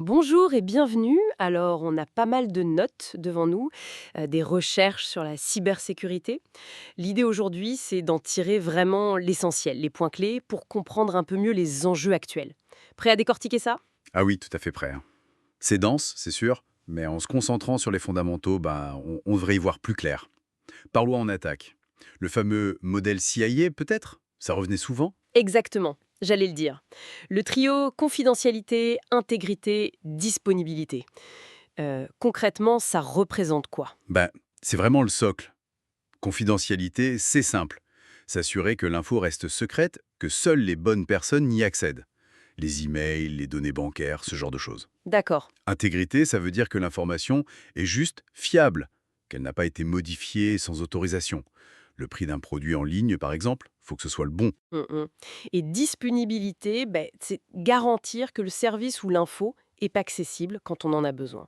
Bonjour et bienvenue. Alors, on a pas mal de notes devant nous, des recherches sur la cybersécurité. L'idée aujourd'hui, c'est d'en tirer vraiment l'essentiel, les points clés, pour comprendre un peu mieux les enjeux actuels. Prêt à décortiquer ça? Ah oui, tout à fait prêt, hein. C'est dense, c'est sûr, mais en se concentrant sur les fondamentaux, on devrait y voir plus clair. Par où on attaque? Le fameux modèle CIA, peut-être? Ça revenait souvent? Exactement, j'allais le dire. Le trio confidentialité, intégrité, disponibilité. Concrètement, ça représente quoi? Ben, c'est vraiment le socle. Confidentialité, c'est simple. S'assurer que l'info reste secrète, que seules les bonnes personnes y accèdent. Les emails, les données bancaires, ce genre de choses. D'accord. Intégrité, ça veut dire que l'information est juste fiable, qu'elle n'a pas été modifiée sans autorisation. Le prix d'un produit en ligne, par exemple, faut que ce soit le bon. Mm. Et disponibilité, ben, c'est garantir que le service ou l'info est pas accessible quand on en a besoin.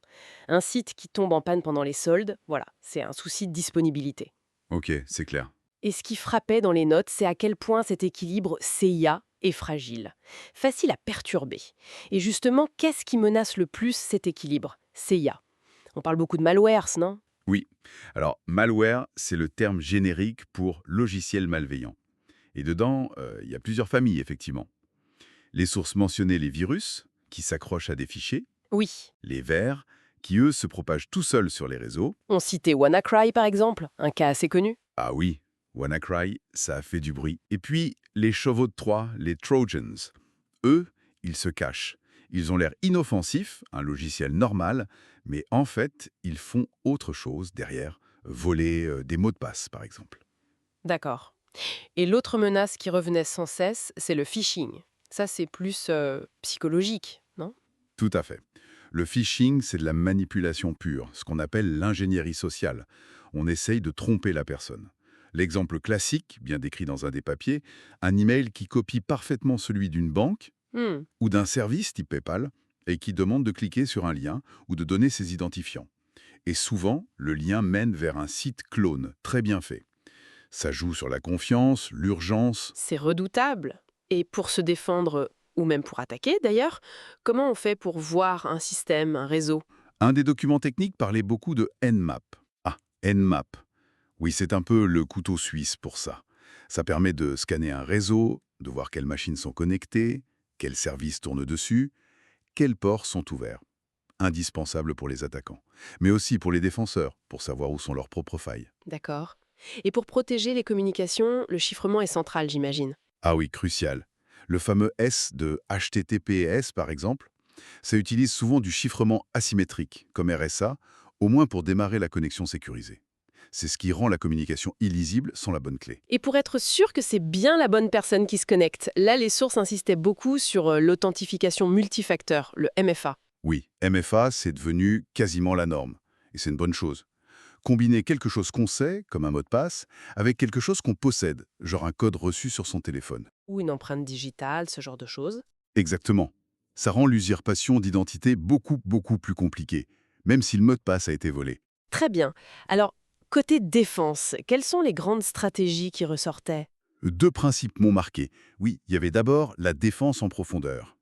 Un site qui tombe en panne pendant les soldes, voilà, c'est un souci de disponibilité. Ok, c'est clair. Et ce qui frappait dans les notes, c'est à quel point cet équilibre CIA est fragile, facile à perturber. Et justement, qu'est-ce qui menace le plus cet équilibre? CIA. On parle beaucoup de malwares, non? Oui. Alors, malware, c'est le terme générique pour logiciel malveillant. Et dedans, il y a plusieurs familles, effectivement. Les sources mentionnées, les virus, qui s'accrochent à des fichiers, Oui. les vers, qui eux se propagent tout seuls sur les réseaux. On citait WannaCry par exemple, un cas assez connu. Ah oui, WannaCry, ça a fait du bruit. Et puis, les chevaux de Troie, les Trojans. Eux, ils se cachent. Ils ont l'air inoffensifs, un logiciel normal, mais en fait, ils font autre chose derrière, voler des mots de passe, par exemple. D'accord. Et l'autre menace qui revenait sans cesse, c'est le phishing. Ça, c'est plus psychologique, non? Tout à fait. Le phishing, c'est de la manipulation pure, ce qu'on appelle l'ingénierie sociale. On essaye de tromper la personne. L'exemple classique, bien décrit dans un des papiers, un email qui copie parfaitement celui d'une banque Hmm. ou d'un service type PayPal et qui demande de cliquer sur un lien ou de donner ses identifiants. Et souvent, le lien mène vers un site clone, très bien fait. Ça joue sur la confiance, l'urgence. C'est redoutable. Et pour se défendre, ou même pour attaquer d'ailleurs, comment on fait pour voir un système, un réseau? Un des documents techniques parlait beaucoup de Nmap. Ah, Nmap. Oui, c'est un peu le couteau suisse pour ça. Ça permet de scanner un réseau, de voir quelles machines sont connectées, quels services tournent dessus, quels ports sont ouverts. Indispensable pour les attaquants, mais aussi pour les défenseurs, pour savoir où sont leurs propres failles. D'accord. Et pour protéger les communications, le chiffrement est central, j'imagine. Ah oui, crucial. Le fameux S de HTTPS, par exemple, ça utilise souvent du chiffrement asymétrique, comme RSA, au moins pour démarrer la connexion sécurisée. C'est ce qui rend la communication illisible sans la bonne clé. Et pour être sûr que c'est bien la bonne personne qui se connecte, là, les sources insistaient beaucoup sur l'authentification multifacteur, le MFA. Oui, MFA, c'est devenu quasiment la norme. Et c'est une bonne chose. Combiner quelque chose qu'on sait, comme un mot de passe, avec quelque chose qu'on possède, genre un code reçu sur son téléphone. Ou une empreinte digitale, ce genre de choses. Exactement. Ça rend l'usurpation d'identité beaucoup plus compliquée, même si le mot de passe a été volé. Très bien. Alors, côté défense, quelles sont les grandes stratégies qui ressortaient? Deux principes m'ont marqué. Oui, il y avait d'abord la défense en profondeur.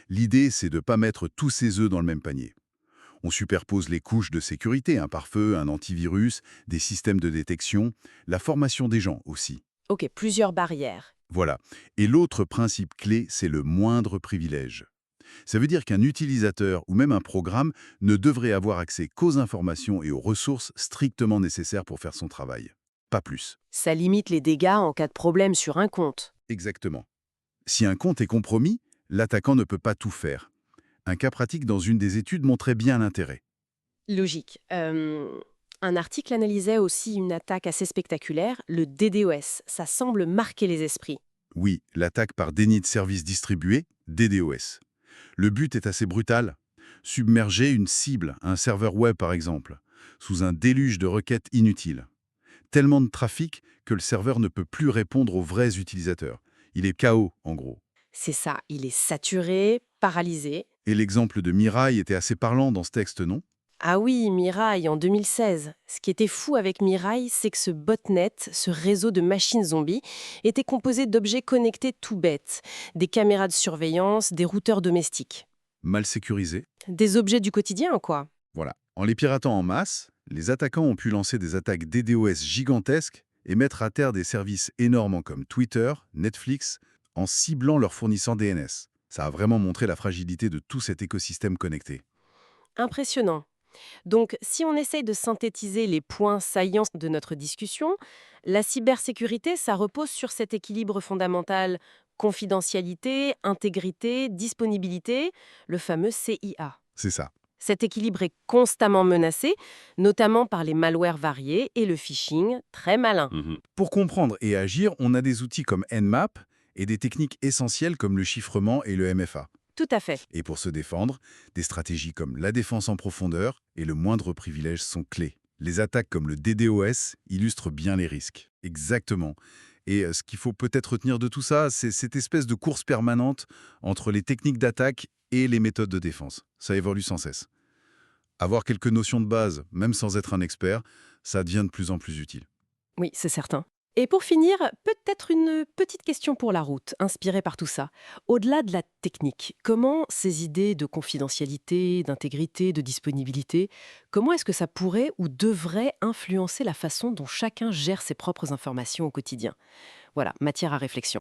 L'idée, c'est de ne pas mettre tous ses œufs dans le même panier. On superpose les couches de sécurité, un pare-feu, un antivirus, des systèmes de détection, la formation des gens aussi. Ok, plusieurs barrières. Voilà. Et l'autre principe clé, c'est le moindre privilège. Ça veut dire qu'un utilisateur ou même un programme ne devrait avoir accès qu'aux informations et aux ressources strictement nécessaires pour faire son travail. Pas plus. Ça limite les dégâts en cas de problème sur un compte. Exactement. Si un compte est compromis, l'attaquant ne peut pas tout faire. Un cas pratique dans une des études montrait bien l'intérêt. Logique. Un article analysait aussi une attaque assez spectaculaire, le DDoS. Ça semble marquer les esprits. Oui, l'attaque par déni de service distribué, DDoS. Le but est assez brutal. Submerger une cible, un serveur web par exemple, sous un déluge de requêtes inutiles. Tellement de trafic que le serveur ne peut plus répondre aux vrais utilisateurs. Il est KO, en gros. C'est ça, il est saturé, paralysé. Et l'exemple de Mirai était assez parlant dans ce texte, non? Ah oui, Mirai en 2016. Ce qui était fou avec Mirai, c'est que ce botnet, ce réseau de machines zombies, était composé d'objets connectés tout bêtes. Des caméras de surveillance, des routeurs domestiques. mal sécurisés. Des objets du quotidien, quoi. Voilà. En les piratant en masse, les attaquants ont pu lancer des attaques DDoS gigantesques et mettre à terre des services énormes comme Twitter, Netflix, en ciblant leurs fournisseurs DNS. Ça a vraiment montré la fragilité de tout cet écosystème connecté. Impressionnant. Donc, si on essaye de synthétiser les points saillants de notre discussion, la cybersécurité, ça repose sur cet équilibre fondamental confidentialité, intégrité, disponibilité, le fameux CIA. C'est ça. Cet équilibre est constamment menacé, notamment par les malwares variés et le phishing très malin. Pour comprendre et agir, on a des outils comme Nmap et des techniques essentielles comme le chiffrement et le MFA. Tout à fait. Et pour se défendre, des stratégies comme la défense en profondeur et le moindre privilège sont clés. Les attaques comme le DDoS illustrent bien les risques. Exactement. Et ce qu'il faut peut-être retenir de tout ça, c'est cette espèce de course permanente entre les techniques d'attaque et les méthodes de défense. Ça évolue sans cesse. Avoir quelques notions de base, même sans être un expert, ça devient de plus en plus utile. Oui, c'est certain. Et pour finir, peut-être une petite question pour la route, inspirée par tout ça. Au-delà de la technique, comment ces idées de confidentialité, d'intégrité, de disponibilité, comment est-ce que ça pourrait ou devrait influencer la façon dont chacun gère ses propres informations au quotidien? Voilà, matière à réflexion.